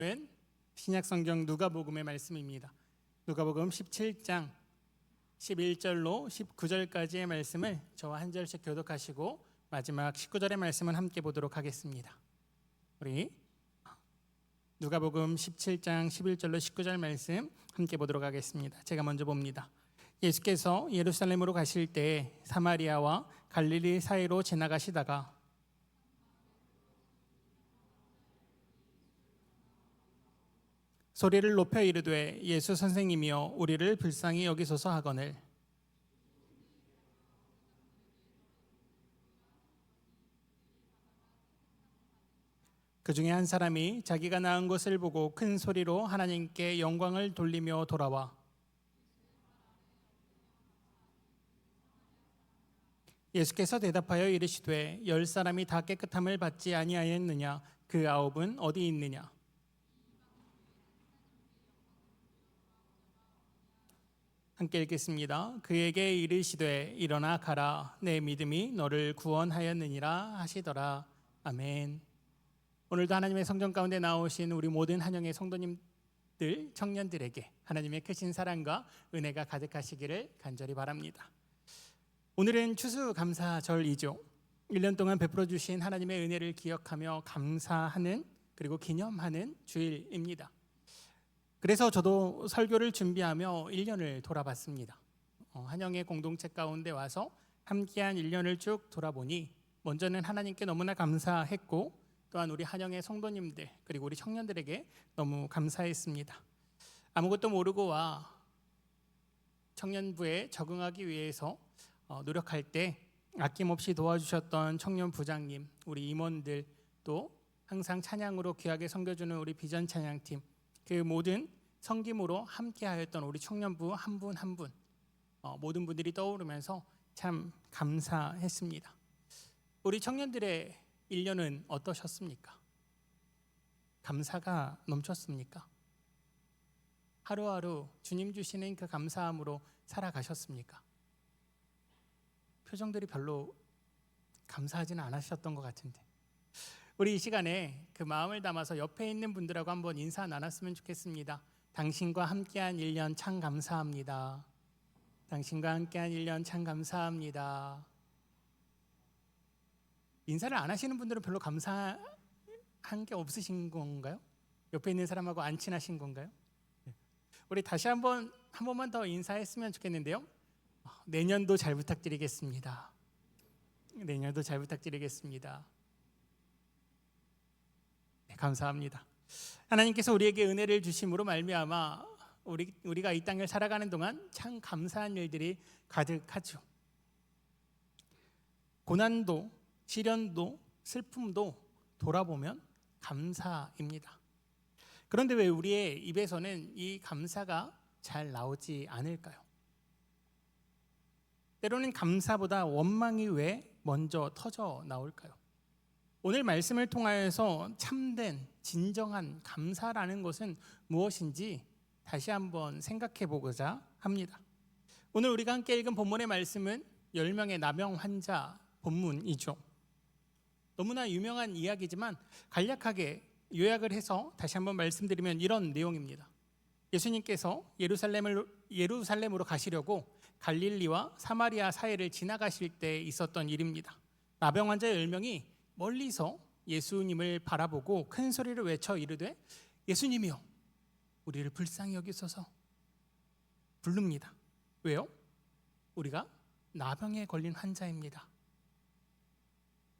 는 신약성경 누가복음의 말씀입니다. 누가복음 17장 11절로 19절까지의 말씀을 저와 한 절씩 교독하시고 마지막 19절의 말씀은 함께 보도록 하겠습니다. 우리 누가복음 17장 11절로 19절 말씀 함께 보도록 하겠습니다. 제가 먼저 봅니다. 예수께서 예루살렘으로 가실 때 사마리아와 갈릴리 사이로 지나가시다가 소리를 높여 이르되 예수 선생님이여 우리를 불쌍히 여기소서 하거늘 그 중에 한 사람이 자기가 낳은 것을 보고 큰 소리로 하나님께 영광을 돌리며 돌아와 예수께서 대답하여 이르시되 10사람이 다 깨끗함을 받지 아니하였느냐 그 9은 어디 있느냐. 함께 읽겠습니다. 그에게 이르시되 일어나 가라 내 믿음이 너를 구원하였느니라 하시더라. 아멘. 오늘도 하나님의 성전 가운데 나오신 우리 모든 한영의 성도님들 청년들에게 하나님의 크신 사랑과 은혜가 가득하시기를 간절히 바랍니다. 오늘은 추수감사절이죠. 1년 동안 베풀어 주신 하나님의 은혜를 기억하며 감사하는 그리고 기념하는 주일입니다. 그래서 저도 설교를 준비하며 1년을 돌아봤습니다. 한영의 공동체 가운데 와서 함께한 1년을 쭉 돌아보니 먼저는 하나님께 너무나 감사했고 또한 우리 한영의 성도님들 그리고 우리 청년들에게 너무 감사했습니다. 아무것도 모르고 와 청년부에 적응하기 위해서 노력할 때 아낌없이 도와주셨던 청년 부장님, 우리 임원들 또 항상 찬양으로 귀하게 섬겨주는 우리 비전 찬양팀 그 모든 섬김으로 함께하였던 우리 청년부 한 분 한 분 모든 분들이 떠오르면서 참 감사했습니다. 우리 청년들의 1년은 어떠셨습니까? 감사가 넘쳤습니까? 하루하루 주님 주시는 그 감사함으로 살아가셨습니까? 표정들이 별로 감사하지는 않으셨던 것 같은데 우리 이 시간에 그 마음을 담아서 옆에 있는 분들하고 한번 인사 나눴으면 좋겠습니다. 당신과 함께한 1년 참 감사합니다. 당신과 함께한 1년 참 감사합니다. 인사를 안 하시는 분들은 별로 감사한 게 없으신 건가요? 옆에 있는 사람하고 안 친하신 건가요? 우리 다시 한 번만 더 인사했으면 좋겠는데요. 내년도 잘 부탁드리겠습니다. 내년도 잘 부탁드리겠습니다. 네, 감사합니다. 하나님께서 우리에게 은혜를 주심으로 말미암아 우리가 이 땅을 살아가는 동안 참 감사한 일들이 가득하죠. 고난도, 시련도, 슬픔도 돌아보면 감사입니다. 그런데 왜 우리의 입에서는 이 감사가 잘 나오지 않을까요? 때로는 감사보다 원망이 왜 먼저 터져 나올까요? 오늘 말씀을 통하여서 참된 진정한 감사라는 것은 무엇인지 다시 한번 생각해 보고자 합니다. 오늘 우리가 함께 읽은 본문의 말씀은 10명의 나병 환자 본문이죠. 너무나 유명한 이야기지만 간략하게 요약을 해서 다시 한번 말씀드리면 이런 내용입니다. 예수님께서 예루살렘으로 가시려고 갈릴리와 사마리아 사이를 지나가실 때 있었던 일입니다. 나병 환자 10명이 멀리서 예수님을 바라보고 큰 소리를 외쳐 이르되 예수님이여 우리를 불쌍히 여기소서 부릅니다. 왜요? 우리가 나병에 걸린 환자입니다.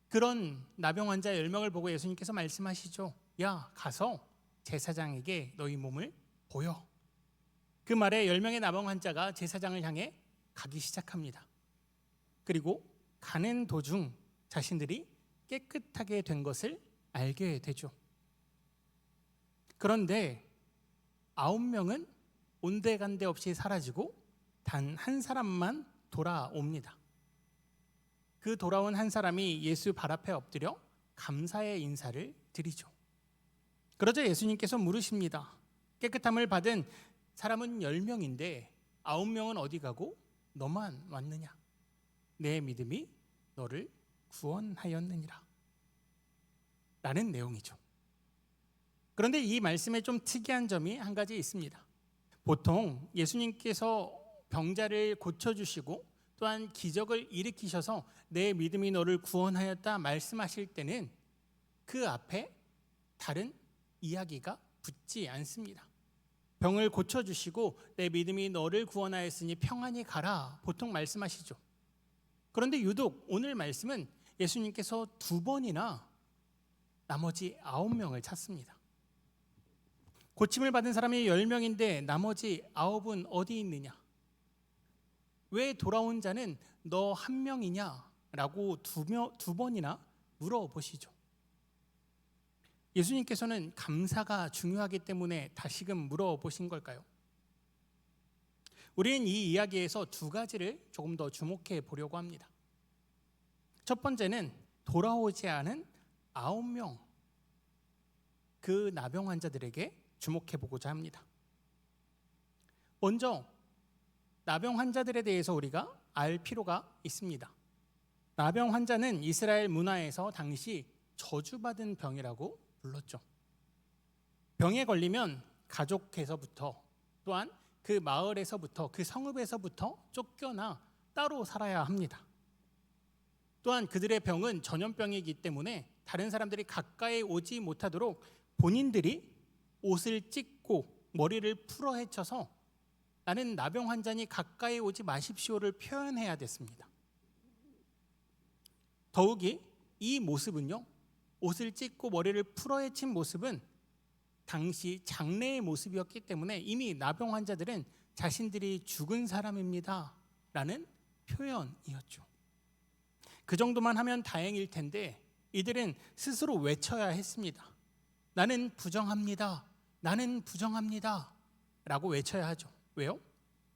그런 나병 환자 10명을 보고 예수님께서 말씀하시죠. 야 가서 제사장에게 너희 몸을 보여. 그 말에 10명의 나병 환자가 제사장을 향해 가기 시작합니다. 그리고 가는 도중 자신들이 깨끗하게 된 것을 알게 되죠. 그런데 9명은 온데간데 없이 사라지고 단 한 사람만 돌아옵니다. 그 돌아온 한 사람이 예수 발 앞에 엎드려 감사의 인사를 드리죠. 그러자 예수님께서 물으십니다. 깨끗함을 받은 사람은 10명인데 9명은 어디 가고 너만 왔느냐? 내 믿음이 너를 구원하였느니라 라는 내용이죠. 그런데 이 말씀에 좀 특이한 점이 한 가지 있습니다. 보통 예수님께서 병자를 고쳐주시고 또한 기적을 일으키셔서 내 믿음이 너를 구원하였다 말씀하실 때는 그 앞에 다른 이야기가 붙지 않습니다. 병을 고쳐주시고 내 믿음이 너를 구원하였으니 평안히 가라 보통 말씀하시죠. 그런데 유독 오늘 말씀은 예수님께서 2번이나 나머지 9명을 찾습니다. 고침을 받은 사람이 10명인데 나머지 9은 어디 있느냐? 왜 돌아온 자는 너 1명이냐? 라고 2번이나 물어보시죠. 예수님께서는 감사가 중요하기 때문에 다시금 물어보신 걸까요? 우리는 이 이야기에서 2가지를 조금 더 주목해 보려고 합니다. 첫 번째는 돌아오지 않은 9명, 그 나병 환자들에게 주목해 보고자 합니다. 먼저 나병 환자들에 대해서 우리가 알 필요가 있습니다. 나병 환자는 이스라엘 문화에서 당시 저주받은 병이라고 불렀죠. 병에 걸리면 가족에서부터 또한 그 마을에서부터 그 성읍에서부터 쫓겨나 따로 살아야 합니다. 또한 그들의 병은 전염병이기 때문에 다른 사람들이 가까이 오지 못하도록 본인들이 옷을 찢고 머리를 풀어 헤쳐서 나는 나병 환자니 가까이 오지 마십시오를 표현해야 됐습니다. 더욱이 이 모습은요, 옷을 찢고 머리를 풀어 헤친 모습은 당시 장례의 모습이었기 때문에 이미 나병 환자들은 자신들이 죽은 사람입니다 라는 표현이었죠. 그 정도만 하면 다행일 텐데 이들은 스스로 외쳐야 했습니다. 나는 부정합니다. 나는 부정합니다 라고 외쳐야 하죠. 왜요?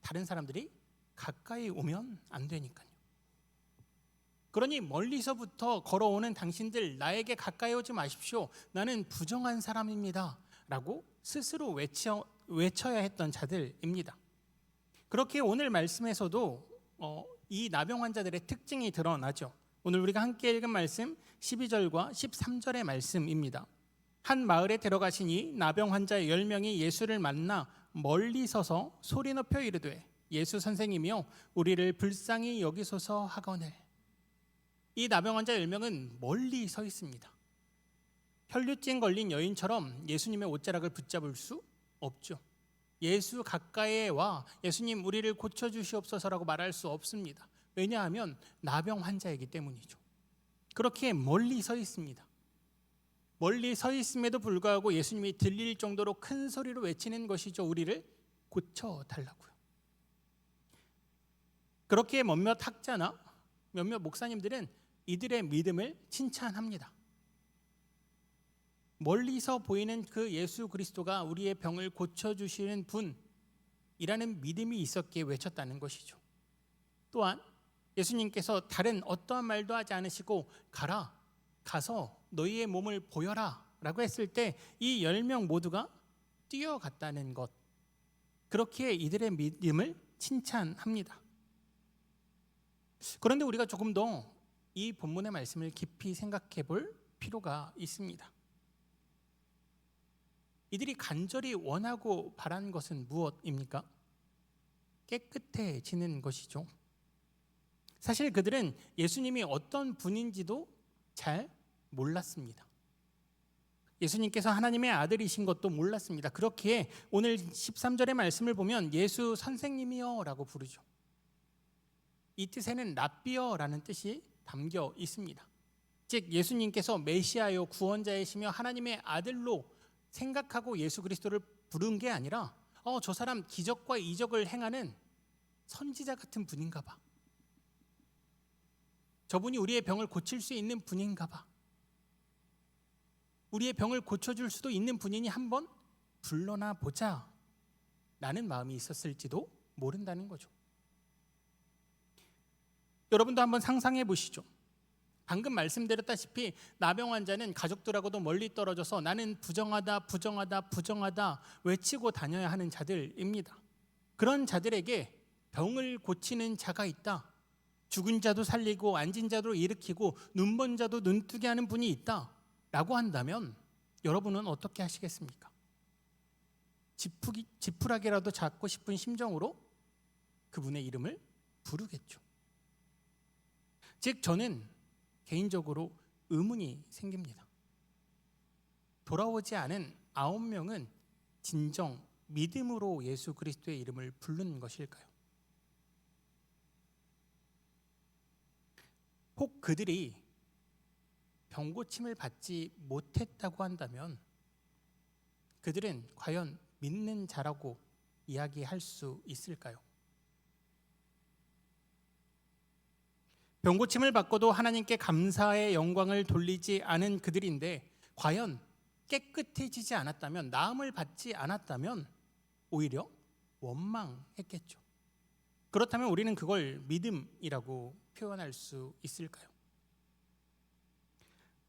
다른 사람들이 가까이 오면 안 되니까요. 그러니 멀리서부터 걸어오는 당신들 나에게 가까이 오지 마십시오. 나는 부정한 사람입니다 라고 스스로 외쳐야 했던 자들입니다. 그렇게 오늘 말씀에서도 이 나병 환자들의 특징이 드러나죠. 오늘 우리가 함께 읽은 말씀 12절과 13절의 말씀입니다. 한 마을에 들어가시니 나병 환자 10명이 예수를 만나 멀리 서서 소리 높여 이르되 예수 선생이며 우리를 불쌍히 여기소서 하거늘. 이 나병 환자 10명은 멀리 서 있습니다. 혈류증 걸린 여인처럼 예수님의 옷자락을 붙잡을 수 없죠. 예수 가까이에 와 예수님 우리를 고쳐주시옵소서라고 말할 수 없습니다. 왜냐하면 나병 환자이기 때문이죠. 그렇게 멀리 서 있습니다. 멀리 서 있음에도 불구하고 예수님이 들릴 정도로 큰 소리로 외치는 것이죠. 우리를 고쳐달라고요. 그렇게 몇몇 학자나 몇몇 목사님들은 이들의 믿음을 칭찬합니다. 멀리서 보이는 그 예수 그리스도가 우리의 병을 고쳐주시는 분이라는 믿음이 있었기에 외쳤다는 것이죠. 또한 예수님께서 다른 어떠한 말도 하지 않으시고 가서 너희의 몸을 보여라 라고 했을 때 이 10명 모두가 뛰어갔다는 것, 그렇게 이들의 믿음을 칭찬합니다. 그런데 우리가 조금 더 이 본문의 말씀을 깊이 생각해 볼 필요가 있습니다. 이들이 간절히 원하고 바란 것은 무엇입니까? 깨끗해지는 것이죠. 사실 그들은 예수님이 어떤 분인지도 잘 몰랐습니다. 예수님께서 하나님의 아들이신 것도 몰랐습니다. 그렇기에 오늘 13절의 말씀을 보면 예수 선생님이여 라고 부르죠. 이 뜻에는 랍비어라는 뜻이 담겨 있습니다. 즉 예수님께서 메시아요 구원자이시며 하나님의 아들로 생각하고 예수 그리스도를 부른 게 아니라 저 사람 기적과 이적을 행하는 선지자 같은 분인가 봐. 저분이 우리의 병을 고칠 수 있는 분인가 봐. 우리의 병을 고쳐줄 수도 있는 분이니 한번 불러나 보자 라는 마음이 있었을지도 모른다는 거죠. 여러분도 한번 상상해 보시죠. 방금 말씀드렸다시피 나병 환자는 가족들하고도 멀리 떨어져서 나는 부정하다 외치고 다녀야 하는 자들입니다. 그런 자들에게 병을 고치는 자가 있다, 죽은 자도 살리고 앉은 자도 일으키고 눈먼 자도 눈뜨게 하는 분이 있다 라고 한다면 여러분은 어떻게 하시겠습니까? 지푸라기라도 잡고 싶은 심정으로 그분의 이름을 부르겠죠. 즉 저는 개인적으로 의문이 생깁니다. 돌아오지 않은 9명은 진정 믿음으로 예수 그리스도의 이름을 부른 것일까요? 혹 그들이 병고침을 받지 못했다고 한다면 그들은 과연 믿는 자라고 이야기할 수 있을까요? 병고침을 받고도 하나님께 감사의 영광을 돌리지 않은 그들인데 과연 깨끗해지지 않았다면, 나음을 받지 않았다면 오히려 원망했겠죠. 그렇다면 우리는 그걸 믿음이라고 표현할 수 있을까요?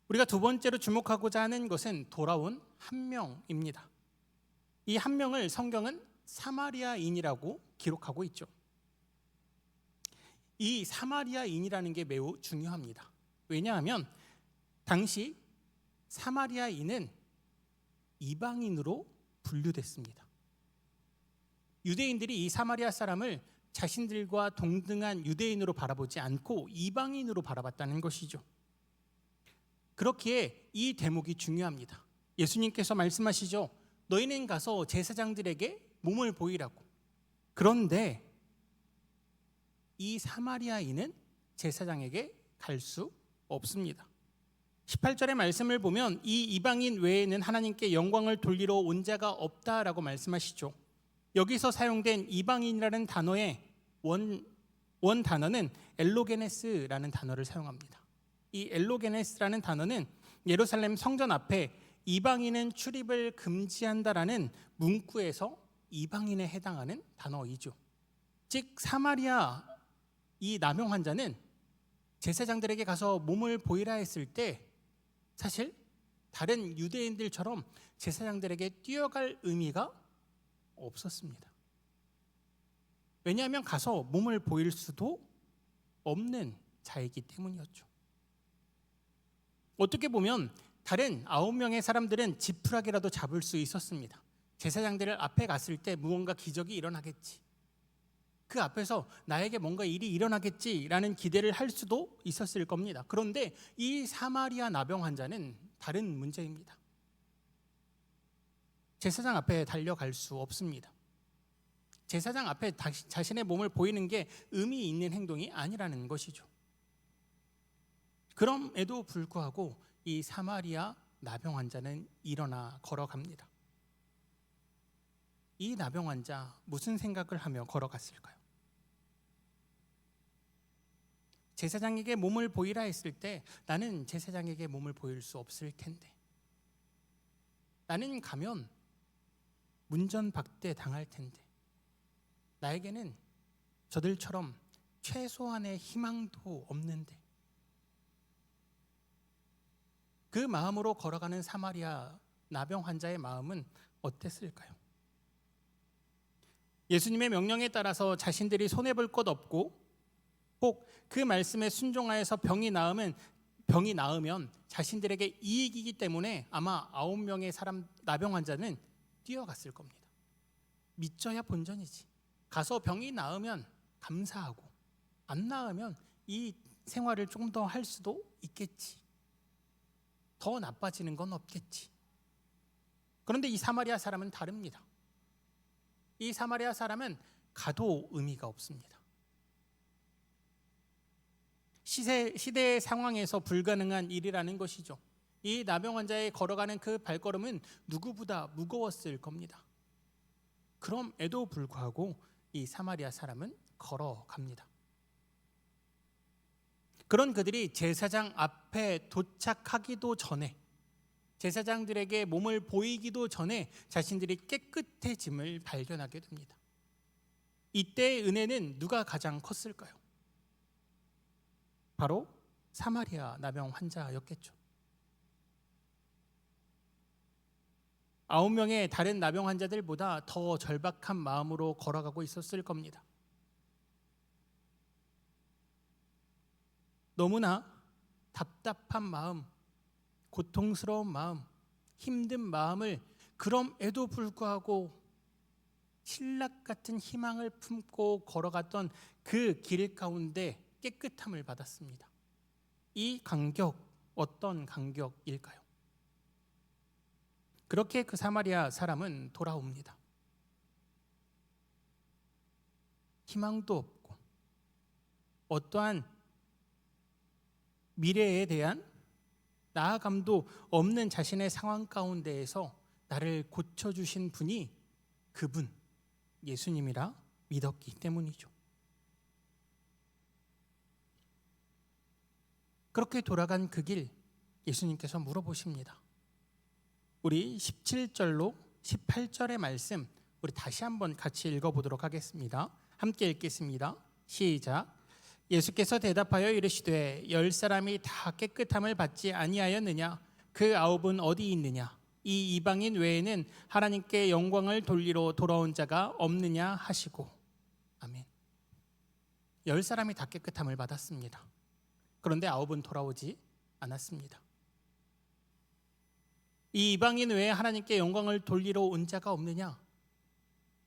우리가 두 번째로 주목하고자 하는 것은 돌아온 한 명입니다. 이 한 명을 성경은 사마리아인이라고 기록하고 있죠. 이 사마리아인이라는 게 매우 중요합니다. 왜냐하면 당시 사마리아인은 이방인으로 분류됐습니다. 유대인들이 이 사마리아 사람을 자신들과 동등한 유대인으로 바라보지 않고 이방인으로 바라봤다는 것이죠. 그렇기에 이 대목이 중요합니다. 예수님께서 말씀하시죠. 너희는 가서 제사장들에게 몸을 보이라고. 그런데 이 사마리아인은 제사장에게 갈 수 없습니다. 18절의 말씀을 보면 이 이방인 외에는 하나님께 영광을 돌리러 온 자가 없다라고 말씀하시죠. 여기서 사용된 이방인이라는 단어의 원 단어는 엘로게네스라는 단어를 사용합니다. 이 엘로게네스라는 단어는 예루살렘 성전 앞에 이방인은 출입을 금지한다라는 문구에서 이방인에 해당하는 단어이죠. 즉 사마리아 이 나병 환자는 제사장들에게 가서 몸을 보이라 했을 때 사실 다른 유대인들처럼 제사장들에게 뛰어갈 의미가 없었습니다. 왜냐하면 가서 몸을 보일 수도 없는 자이기 때문이었죠. 어떻게 보면 다른 9명의 사람들은 지푸라기라도 잡을 수 있었습니다. 제사장들 앞에 갔을 때 무언가 기적이 일어나겠지, 그 앞에서 나에게 뭔가 일이 일어나겠지라는 기대를 할 수도 있었을 겁니다. 그런데 이 사마리아 나병 환자는 다른 문제입니다. 제사장 앞에 달려갈 수 없습니다. 제사장 앞에 자신의 몸을 보이는 게 의미 있는 행동이 아니라는 것이죠. 그럼에도 불구하고 이 사마리아 나병 환자는 일어나 걸어갑니다. 이 나병 환자 무슨 생각을 하며 걸어갔을까요? 제사장에게 몸을 보이라 했을 때 나는 제사장에게 몸을 보일 수 없을 텐데, 나는 가면 문전박대 당할 텐데, 나에게는 저들처럼 최소한의 희망도 없는데, 그 마음으로 걸어가는 사마리아 나병 환자의 마음은 어땠을까요? 예수님의 명령에 따라서 자신들이 손해볼 것 없고 혹 그 말씀에 순종하여서 병이 나으면 자신들에게 이익이기 때문에 아마 9명의 나병 환자는 뛰어갔을 겁니다. 믿져야 본전이지. 가서 병이 나으면 감사하고 안 나으면 이 생활을 조금 더 할 수도 있겠지. 더 나빠지는 건 없겠지. 그런데 이 사마리아 사람은 다릅니다. 이 사마리아 사람은 가도 의미가 없습니다. 시대의 상황에서 불가능한 일이라는 것이죠. 이 나병 환자의 걸어가는 그 발걸음은 누구보다 무거웠을 겁니다. 그럼에도 불구하고 이 사마리아 사람은 걸어갑니다. 그런 그들이 제사장 앞에 도착하기도 전에, 제사장들에게 몸을 보이기도 전에 자신들이 깨끗해짐을 발견하게 됩니다. 이때의 은혜는 누가 가장 컸을까요? 바로 사마리아 나병 환자였겠죠. 9명의 다른 나병 환자들보다 더 절박한 마음으로 걸어가고 있었을 겁니다. 너무나 답답한 마음, 고통스러운 마음, 힘든 마음을 그럼에도 불구하고 신락 같은 희망을 품고 걸어갔던 그 길 가운데 깨끗함을 받았습니다. 이 간격, 어떤 간격일까요? 그렇게 그 사마리아 사람은 돌아옵니다. 희망도 없고 어떠한 미래에 대한 나아감도 없는 자신의 상황 가운데에서 나를 고쳐주신 분이 그분, 예수님이라 믿었기 때문이죠. 그렇게 돌아간 그 길, 예수님께서 물어보십니다. 우리 17절로 18절의 말씀, 우리 다시 한번 같이 읽어보도록 하겠습니다. 함께 읽겠습니다. 시작. 예수께서 대답하여 이르시되 10사람이 다 깨끗함을 받지 아니하였느냐? 그 9은 어디 있느냐? 이 이방인 외에는 하나님께 영광을 돌리러 돌아온 자가 없느냐 하시고. 아멘. 10사람이 다 깨끗함을 받았습니다. 그런데 9은 돌아오지 않았습니다. 이 이방인 외에 하나님께 영광을 돌리러 온 자가 없느냐?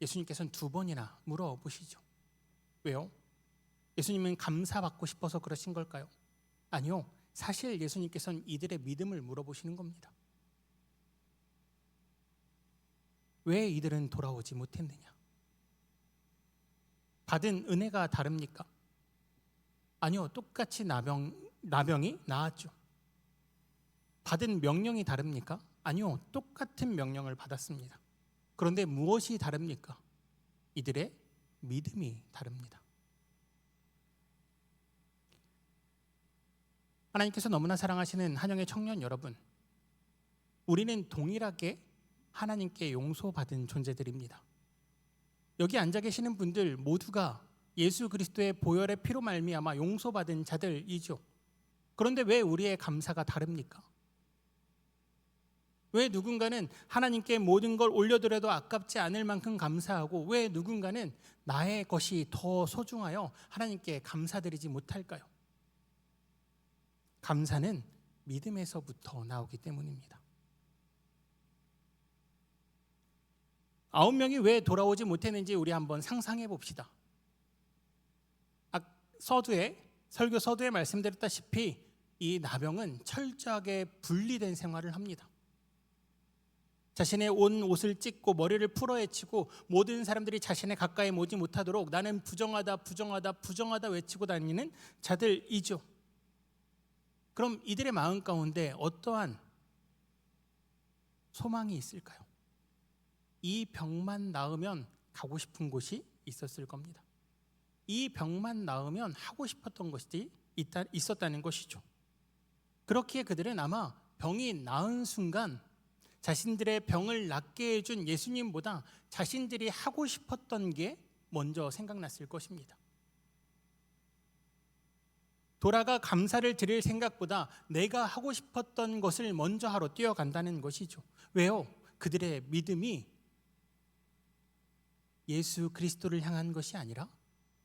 예수님께서는 2번이나 물어보시죠. 왜요? 예수님은 감사받고 싶어서 그러신 걸까요? 아니요. 사실 예수님께서는 이들의 믿음을 물어보시는 겁니다. 왜 이들은 돌아오지 못했느냐? 받은 은혜가 다릅니까? 아니요. 똑같이 나병이 나았죠. 받은 명령이 다릅니까? 아니요. 똑같은 명령을 받았습니다. 그런데 무엇이 다릅니까? 이들의 믿음이 다릅니다. 하나님께서 너무나 사랑하시는 한영의 청년 여러분, 우리는 동일하게 하나님께 용서받은 존재들입니다. 여기 앉아 계시는 분들 모두가 예수 그리스도의 보혈의 피로 말미암아 용서받은 자들이죠. 그런데 왜 우리의 감사가 다릅니까? 왜 누군가는 하나님께 모든 걸 올려드려도 아깝지 않을 만큼 감사하고, 왜 누군가는 나의 것이 더 소중하여 하나님께 감사드리지 못할까요? 감사는 믿음에서부터 나오기 때문입니다. 9명이 왜 돌아오지 못했는지 우리 한번 상상해 봅시다. 설교 서두에 말씀드렸다시피 이 나병은 철저하게 분리된 생활을 합니다. 자신의 온 옷을 찢고 머리를 풀어헤치고 모든 사람들이 자신의 가까이 오지 못하도록 나는 부정하다 부정하다 부정하다 외치고 다니는 자들이죠. 그럼 이들의 마음 가운데 어떠한 소망이 있을까요? 이 병만 나으면 가고 싶은 곳이 있었을 겁니다. 이 병만 나으면 하고 싶었던 것이 있었다는 것이죠. 그렇기에 그들은 아마 병이 나은 순간 자신들의 병을 낫게 해준 예수님보다 자신들이 하고 싶었던 게 먼저 생각났을 것입니다. 돌아가 감사를 드릴 생각보다 내가 하고 싶었던 것을 먼저 하러 뛰어간다는 것이죠. 왜요? 그들의 믿음이 예수 그리스도를 향한 것이 아니라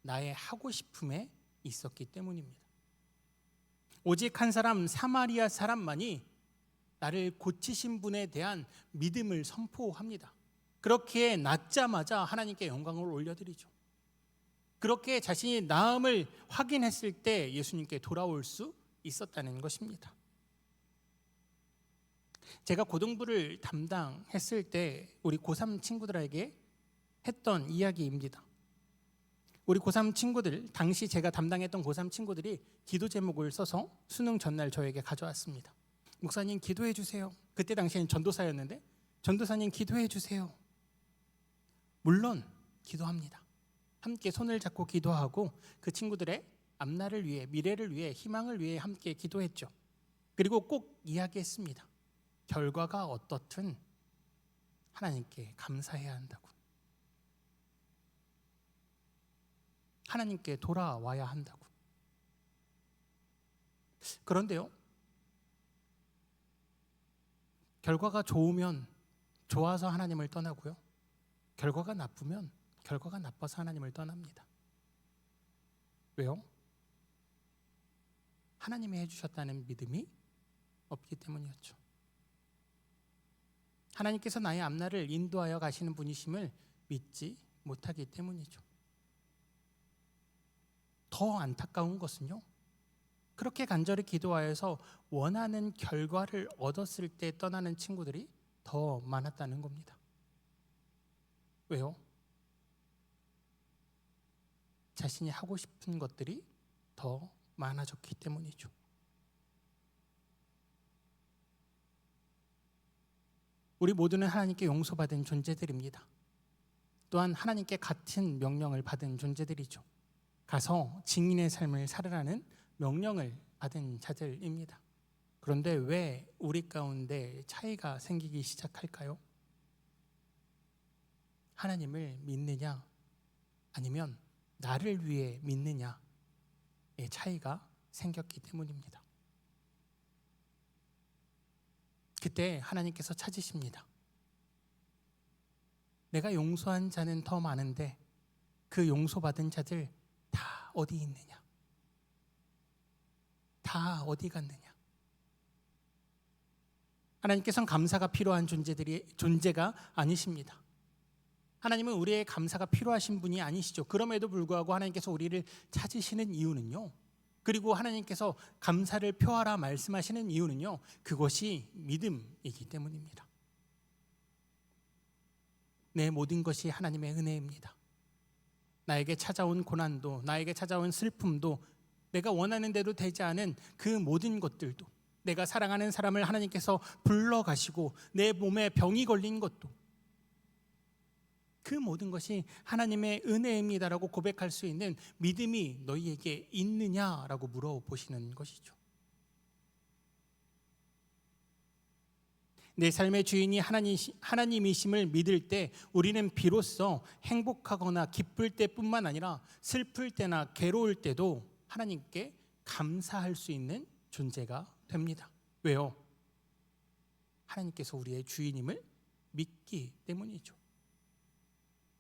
나의 하고 싶음에 있었기 때문입니다. 오직 한 사람, 사마리아 사람만이 나를 고치신 분에 대한 믿음을 선포합니다. 그렇게 낫자마자 하나님께 영광을 올려드리죠. 그렇게 자신이 나음을 확인했을 때 예수님께 돌아올 수 있었다는 것입니다. 제가 고등부를 담당했을 때 우리 고3 친구들에게 했던 이야기입니다. 우리 고3 친구들, 당시 제가 담당했던 고3 친구들이 기도 제목을 써서 수능 전날 저에게 가져왔습니다. 목사님 기도해 주세요. 그때 당시에는 전도사였는데 전도사님 기도해 주세요. 물론 기도합니다. 함께 손을 잡고 기도하고 그 친구들의 앞날을 위해, 미래를 위해, 희망을 위해 함께 기도했죠. 그리고 꼭 이야기했습니다. 결과가 어떻든 하나님께 감사해야 한다고. 하나님께 돌아와야 한다고. 그런데요, 결과가 좋으면 좋아서 하나님을 떠나고요, 결과가 나쁘면 결과가 나빠서 하나님을 떠납니다. 왜요? 하나님이 해주셨다는 믿음이 없기 때문이었죠. 하나님께서 나의 앞날을 인도하여 가시는 분이심을 믿지 못하기 때문이죠. 더 안타까운 것은요, 그렇게 간절히 기도하여서 원하는 결과를 얻었을 때 떠나는 친구들이 더 많았다는 겁니다. 왜요? 자신이 하고 싶은 것들이 더 많아졌기 때문이죠. 우리 모두는 하나님께 용서받은 존재들입니다. 또한 하나님께 같은 명령을 받은 존재들이죠. 가서 증인의 삶을 살으라는 명령을 받은 자들입니다. 그런데 왜 우리 가운데 차이가 생기기 시작할까요? 하나님을 믿느냐 아니면 나를 위해 믿느냐의 차이가 생겼기 때문입니다. 그때 하나님께서 찾으십니다. 내가 용서한 자는 더 많은데 그 용서받은 자들 다 어디 있느냐? 다 어디 갔느냐? 하나님께서는 감사가 필요한 존재가 아니십니다. 하나님은 우리의 감사가 필요하신 분이 아니시죠. 그럼에도 불구하고 하나님께서 우리를 찾으시는 이유는요, 그리고 하나님께서 감사를 표하라 말씀하시는 이유는요, 그것이 믿음이기 때문입니다. 내 모든 것이 하나님의 은혜입니다. 나에게 찾아온 고난도, 나에게 찾아온 슬픔도, 내가 원하는 대로 되지 않은 그 모든 것들도, 내가 사랑하는 사람을 하나님께서 불러가시고 내 몸에 병이 걸린 것도, 그 모든 것이 하나님의 은혜입니다라고 고백할 수 있는 믿음이 너희에게 있느냐라고 물어보시는 것이죠. 내 삶의 주인이 하나님이심을 믿을 때 우리는 비로소 행복하거나 기쁠 때뿐만 아니라 슬플 때나 괴로울 때도 하나님께 감사할 수 있는 존재가 됩니다. 왜요? 하나님께서 우리의 주인임을 믿기 때문이죠.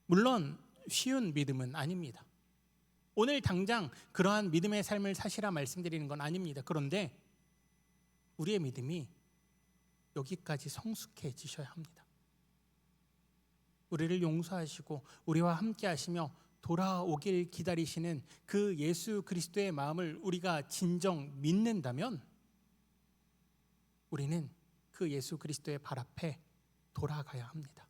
물론 쉬운 믿음은 아닙니다. 오늘 당장 그러한 믿음의 삶을 사시라 말씀드리는 건 아닙니다. 그런데 우리의 믿음이 여기까지 성숙해지셔야 합니다. 우리를 용서하시고 우리와 함께 하시며 돌아오길 기다리시는 그 예수 그리스도의 마음을 우리가 진정 믿는다면 우리는 그 예수 그리스도의 발 앞에 돌아가야 합니다.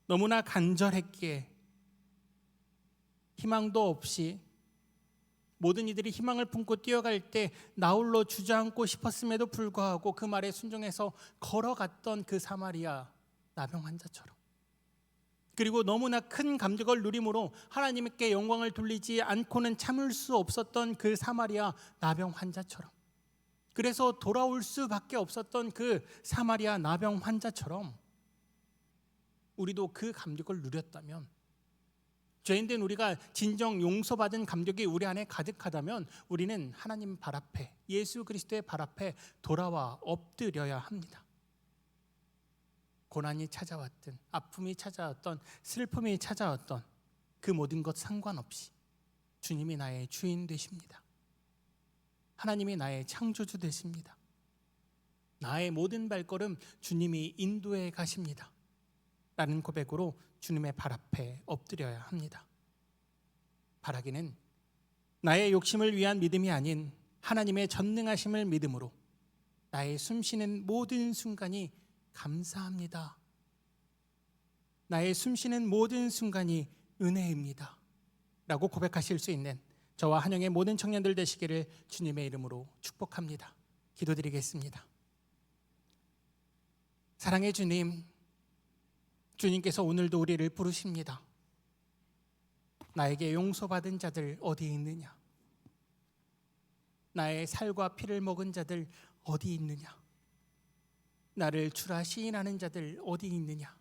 너무나 간절했기에 희망도 없이 모든 이들이 희망을 품고 뛰어갈 때 나홀로 주저앉고 싶었음에도 불구하고 그 말에 순종해서 걸어갔던 그 사마리아 나병 환자처럼, 그리고 너무나 큰 감격을 누림으로 하나님께 영광을 돌리지 않고는 참을 수 없었던 그 사마리아 나병 환자처럼, 그래서 돌아올 수밖에 없었던 그 사마리아 나병 환자처럼 우리도 그 감격을 누렸다면, 죄인된 우리가 진정 용서받은 감격이 우리 안에 가득하다면 우리는 하나님 발 앞에, 예수 그리스도의 발 앞에 돌아와 엎드려야 합니다. 고난이 찾아왔든 아픔이 찾아왔던 슬픔이 찾아왔던 그 모든 것 상관없이 주님이 나의 주인 되십니다. 하나님이 나의 창조주 되십니다. 나의 모든 발걸음 주님이 인도해 가십니다 라는 고백으로 주님의 발 앞에 엎드려야 합니다. 바라기는 나의 욕심을 위한 믿음이 아닌 하나님의 전능하심을 믿음으로 나의 숨쉬는 모든 순간이 감사합니다, 나의 숨쉬는 모든 순간이 은혜입니다 라고 고백하실 수 있는 저와 한영의 모든 청년들 되시기를 주님의 이름으로 축복합니다. 기도드리겠습니다. 사랑의 주님, 주님께서 오늘도 우리를 부르십니다. 나에게 용서받은 자들 어디 있느냐? 나의 살과 피를 먹은 자들 어디 있느냐? 나를 주라 시인하는 자들 어디 있느냐?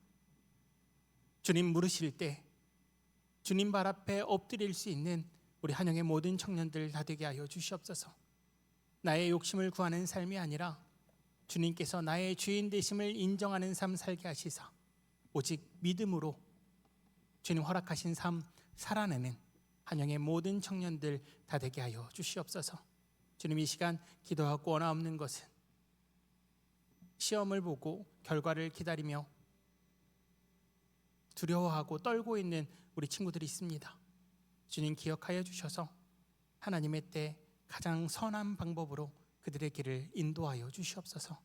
주님 물으실 때 주님 발 앞에 엎드릴 수 있는 우리 한영의 모든 청년들 다 되게 하여 주시옵소서. 나의 욕심을 구하는 삶이 아니라 주님께서 나의 주인 되심을 인정하는 삶 살게 하시사 오직 믿음으로 주님 허락하신 삶 살아내는 한영의 모든 청년들 다 되게 하여 주시옵소서. 주님, 이 시간 기도하고 원하옵는 것은 시험을 보고 결과를 기다리며 두려워하고 떨고 있는 우리 친구들이 있습니다. 주님 기억하여 주셔서 하나님의 때 가장 선한 방법으로 그들의 길을 인도하여 주시옵소서.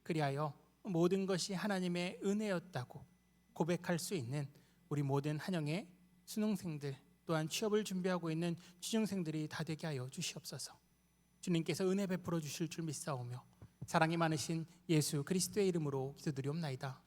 그리하여 모든 것이 하나님의 은혜였다고 고백할 수 있는 우리 모든 한영의 수능생들, 또한 취업을 준비하고 있는 취준생들이 다 되게 하여 주시옵소서. 주님께서 은혜 베풀어 주실 줄 믿사오며 사랑이 많으신 예수 그리스도의 이름으로 기도드리옵나이다.